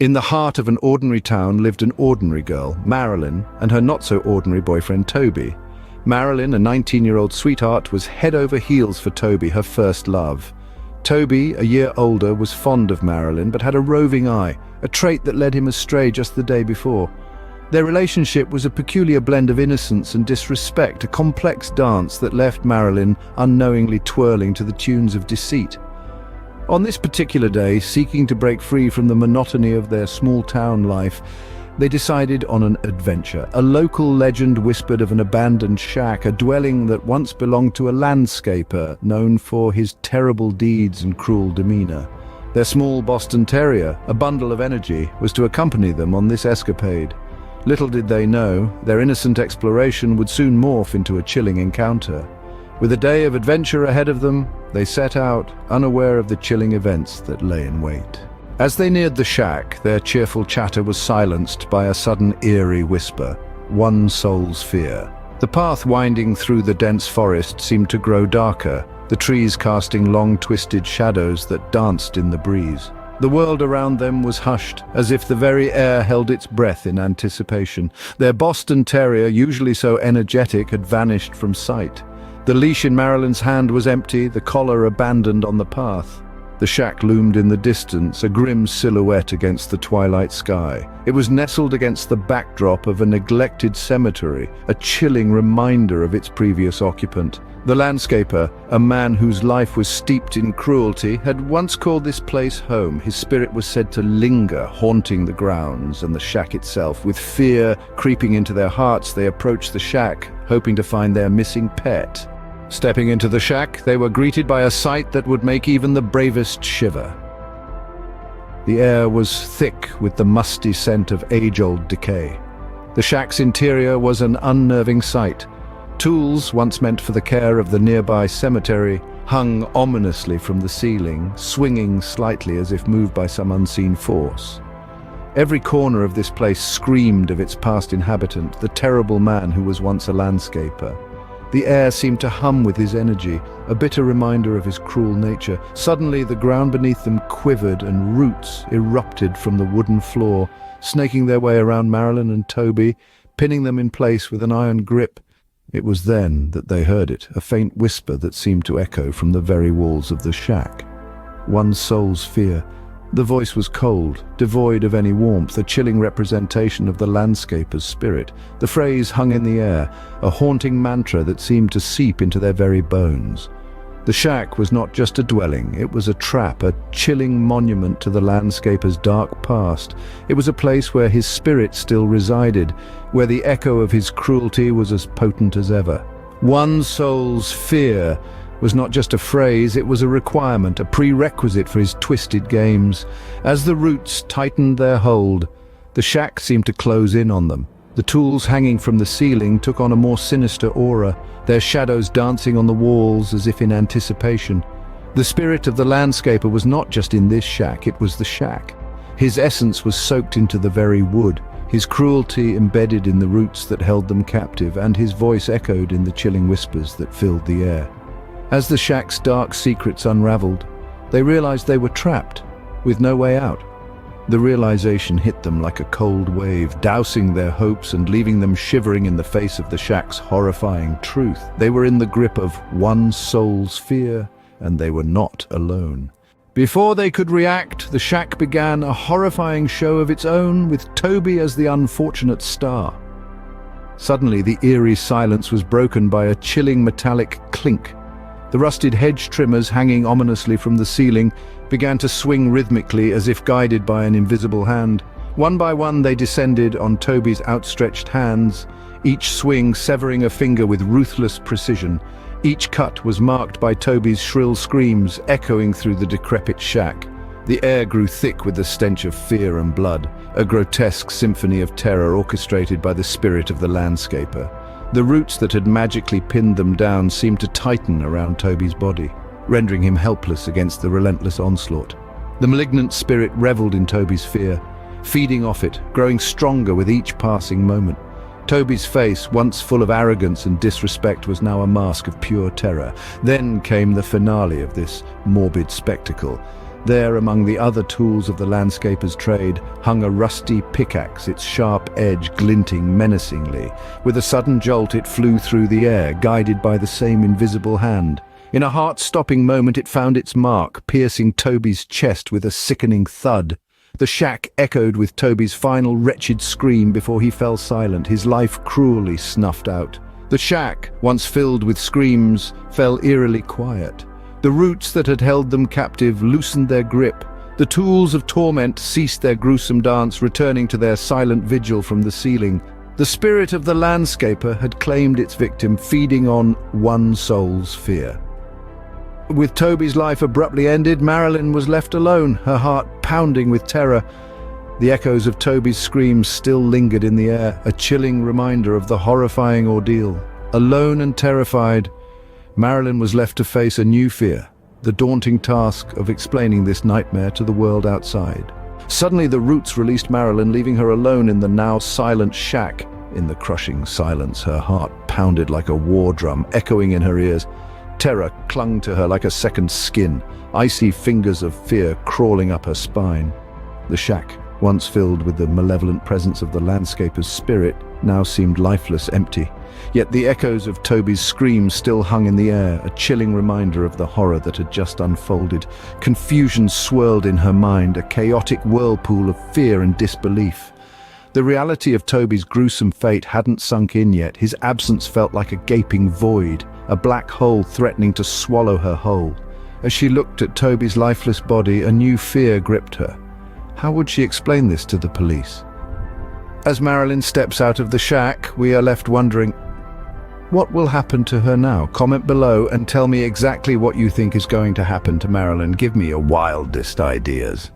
In the heart of an ordinary town lived an ordinary girl, Marilyn, and her not-so-ordinary boyfriend, Toby. Marilyn, a 19-year-old sweetheart, was head over heels for Toby, her first love. Toby, a year older, was fond of Marilyn, but had a roving eye, a trait that led him astray just the day before. Their relationship was a peculiar blend of innocence and disrespect, a complex dance that left Marilyn unknowingly twirling to the tunes of deceit. On this particular day, seeking to break free from the monotony of their small-town life, they decided on an adventure. A local legend whispered of an abandoned shack, a dwelling that once belonged to a landscaper known for his terrible deeds and cruel demeanor. Their small Boston Terrier, a bundle of energy, was to accompany them on this escapade. Little did they know, their innocent exploration would soon morph into a chilling encounter. With a day of adventure ahead of them, they set out, unaware of the chilling events that lay in wait. As they neared the shack, their cheerful chatter was silenced by a sudden eerie whisper, one soul's fear. The path winding through the dense forest seemed to grow darker, the trees casting long twisted shadows that danced in the breeze. The world around them was hushed, as if the very air held its breath in anticipation. Their Boston Terrier, usually so energetic, had vanished from sight. The leash in Marilyn's hand was empty, the collar abandoned on the path. The shack loomed in the distance, a grim silhouette against the twilight sky. It was nestled against the backdrop of a neglected cemetery, a chilling reminder of its previous occupant. The landscaper, a man whose life was steeped in cruelty, had once called this place home. His spirit was said to linger, haunting the grounds and the shack itself. With fear creeping into their hearts, they approached the shack, hoping to find their missing pet. Stepping into the shack, they were greeted by a sight that would make even the bravest shiver. The air was thick with the musty scent of age-old decay. The shack's interior was an unnerving sight. Tools, once meant for the care of the nearby cemetery, hung ominously from the ceiling, swinging slightly as if moved by some unseen force. Every corner of this place screamed of its past inhabitant, the terrible man who was once a landscaper. The air seemed to hum with his energy, a bitter reminder of his cruel nature. Suddenly, the ground beneath them quivered and roots erupted from the wooden floor, snaking their way around Marilyn and Toby, pinning them in place with an iron grip. It was then that they heard it, a faint whisper that seemed to echo from the very walls of the shack. One soul's fear. The voice was cold, devoid of any warmth, a chilling representation of the landscaper's spirit. The phrase hung in the air, a haunting mantra that seemed to seep into their very bones. The shack was not just a dwelling, it was a trap, a chilling monument to the landscaper's dark past. It was a place where his spirit still resided, where the echo of his cruelty was as potent as ever. One soul's fear was not just a phrase, it was a requirement, a prerequisite for his twisted games. As the roots tightened their hold, the shack seemed to close in on them. The tools hanging from the ceiling took on a more sinister aura, their shadows dancing on the walls as if in anticipation. The spirit of the landscaper was not just in this shack, it was the shack. His essence was soaked into the very wood, his cruelty embedded in the roots that held them captive, and his voice echoed in the chilling whispers that filled the air. As the shack's dark secrets unraveled, they realized they were trapped, with no way out. The realization hit them like a cold wave, dousing their hopes and leaving them shivering in the face of the shack's horrifying truth. They were in the grip of one soul's fear, and they were not alone. Before they could react, the shack began a horrifying show of its own, with Toby as the unfortunate star. Suddenly, the eerie silence was broken by a chilling metallic clink. The rusted hedge trimmers hanging ominously from the ceiling began to swing rhythmically as if guided by an invisible hand. One by one they descended on Toby's outstretched hands, each swing severing a finger with ruthless precision. Each cut was marked by Toby's shrill screams echoing through the decrepit shack. The air grew thick with the stench of fear and blood, a grotesque symphony of terror orchestrated by the spirit of the landscaper. The roots that had magically pinned them down seemed to tighten around Toby's body, rendering him helpless against the relentless onslaught. The malignant spirit reveled in Toby's fear, feeding off it, growing stronger with each passing moment. Toby's face, once full of arrogance and disrespect, was now a mask of pure terror. Then came the finale of this morbid spectacle. There, among the other tools of the landscaper's trade, hung a rusty pickaxe, its sharp edge glinting menacingly. With a sudden jolt, it flew through the air, guided by the same invisible hand. In a heart-stopping moment, it found its mark, piercing Toby's chest with a sickening thud. The shack echoed with Toby's final wretched scream before he fell silent, his life cruelly snuffed out. The shack, once filled with screams, fell eerily quiet. The roots that had held them captive loosened their grip. The tools of torment ceased their gruesome dance, returning to their silent vigil from the ceiling. The spirit of the landscaper had claimed its victim, feeding on one soul's fear. With Toby's life abruptly ended, Marilyn was left alone, her heart pounding with terror. The echoes of Toby's screams still lingered in the air, a chilling reminder of the horrifying ordeal. Alone and terrified, Marilyn was left to face a new fear, the daunting task of explaining this nightmare to the world outside. Suddenly the roots released Marilyn, leaving her alone in the now silent shack. In the crushing silence, her heart pounded like a war drum, echoing in her ears. Terror clung to her like a second skin, icy fingers of fear crawling up her spine. The shack, once filled with the malevolent presence of the landscaper's spirit, now seemed lifeless, empty. Yet the echoes of Toby's screams still hung in the air, a chilling reminder of the horror that had just unfolded. Confusion swirled in her mind, a chaotic whirlpool of fear and disbelief. The reality of Toby's gruesome fate hadn't sunk in yet. His absence felt like a gaping void, a black hole threatening to swallow her whole. As she looked at Toby's lifeless body, a new fear gripped her. How would she explain this to the police? As Marilyn steps out of the shack, we are left wondering, what will happen to her now? Comment below and tell me exactly what you think is going to happen to Marilyn. Give me your wildest ideas.